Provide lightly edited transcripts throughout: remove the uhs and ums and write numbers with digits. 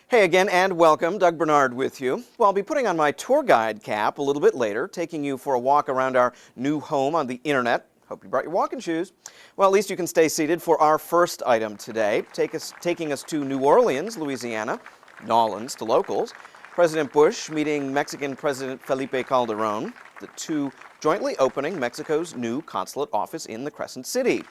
Hey again and welcome, Doug Bernard with you. Well, I'll be putting on my tour guide cap a little bit later, taking you for a walk around our new home on the internet. Hope you brought your walking shoes. Well, at least you can stay seated for our first item today, taking us to New Orleans, Louisiana, Nolans to locals. President Bush meeting Mexican President Felipe Calderón, the two jointly opening Mexico's new consulate office in the Crescent City.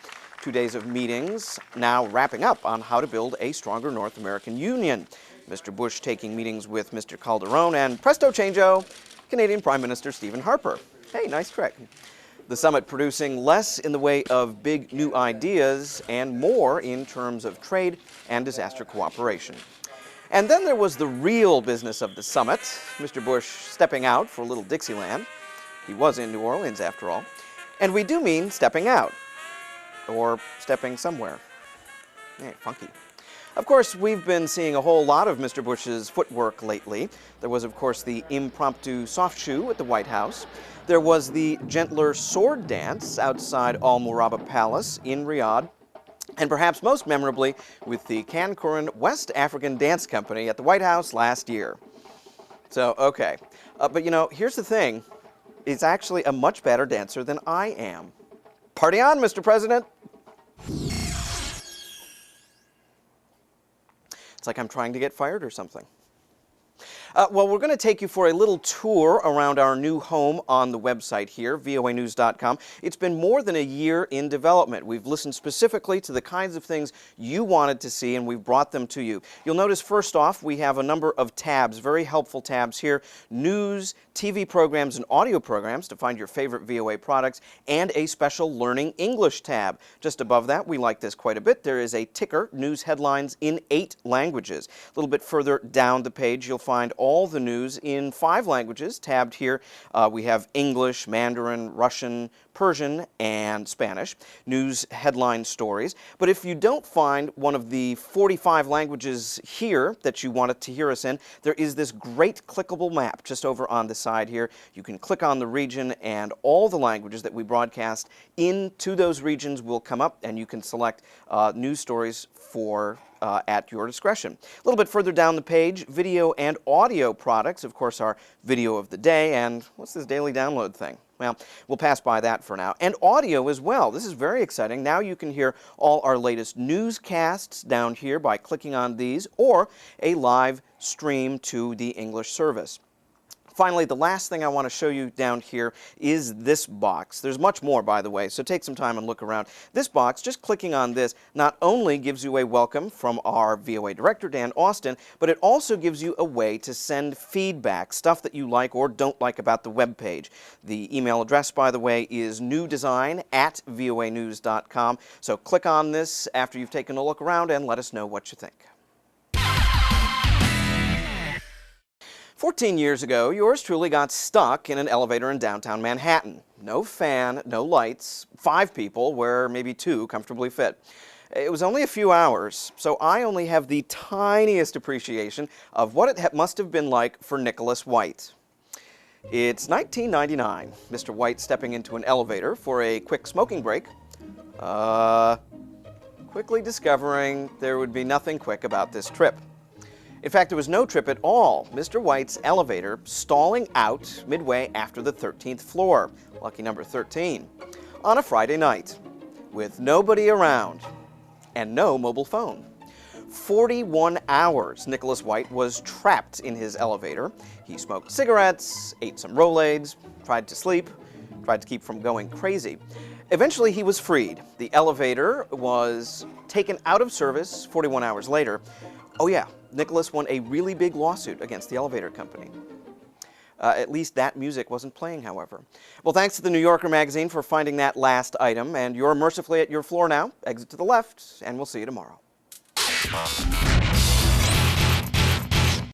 2 days of meetings now wrapping up on how to build a stronger North American Union. Mr. Bush taking meetings with Mr. Calderón, and presto changeo, Canadian Prime Minister Stephen Harper. Hey, nice trick. The summit producing less in the way of big new ideas and more in terms of trade and disaster cooperation. And then there was the real business of the summit, Mr. Bush stepping out for a little Dixieland. He was in New Orleans, after all. And we do mean stepping out, or stepping somewhere. Hey, funky. Of course, we've been seeing a whole lot of Mr. Bush's footwork lately. There was, of course, the impromptu soft shoe at the White House. There was the gentler sword dance outside Al Murabba Palace in Riyadh. And perhaps most memorably, with the Kankuran West African Dance Company at the White House last year. So, okay. But you know, here's the thing. He's actually a much better dancer than I am. Party on, Mr. President! It's like I'm trying to get fired or something. Well, we're going to take you for a little tour around our new home on the website here, voanews.com. It's been more than a year in development. We've listened specifically to the kinds of things you wanted to see, and we've brought them to you. You'll notice, first off, we have a number of tabs, very helpful tabs here. News, TV programs, and audio programs to find your favorite VOA products, and a special Learning English tab. Just above that, we like this quite a bit. There is a ticker, News Headlines in 8 languages. A little bit further down the page, you'll find all the news in 5 languages tabbed here. We have English, Mandarin, Russian, Persian, and Spanish. News headline stories. But if you don't find one of the 45 languages here that you wanted to hear us in, there is this great clickable map just over on the side here. You can click on the region and all the languages that we broadcast into those regions will come up, and you can select news stories for at your discretion. A little bit further down the page, video and audio products, of course, our video of the day, and what's this daily download thing? Well, we'll pass by that for now. And audio as well. This is very exciting. Now you can hear all our latest newscasts down here by clicking on these, or a live stream to the English service. Finally, the last thing I want to show you down here is this box. There's much more, by the way, so take some time and look around. This box, just clicking on this, not only gives you a welcome from our VOA director, Dan Austin, but it also gives you a way to send feedback, stuff that you like or don't like about the web page. The email address, by the way, is newdesign@voanews.com. So click on this after you've taken a look around and let us know what you think. 14 years ago, yours truly got stuck in an elevator in downtown Manhattan. No fan, no lights, 5 people where maybe 2 comfortably fit. It was only a few hours, so I only have the tiniest appreciation of what it must have been like for Nicholas White. It's 1999, Mr. White stepping into an elevator for a quick smoking break, quickly discovering there would be nothing quick about this trip. In fact, there was no trip at all. Mr. White's elevator stalling out midway after the 13th floor, lucky number 13, on a Friday night, with nobody around and no mobile phone. 41 hours Nicholas White was trapped in his elevator. He smoked cigarettes, ate some Rolaids, tried to sleep, tried to keep from going crazy. Eventually, he was freed. The elevator was taken out of service 41 hours later. Oh yeah, Nicholas won a really big lawsuit against the elevator company. At least that music wasn't playing, however. Well, thanks to the New Yorker magazine for finding that last item, and you're mercifully at your floor now. Exit to the left, and we'll see you tomorrow.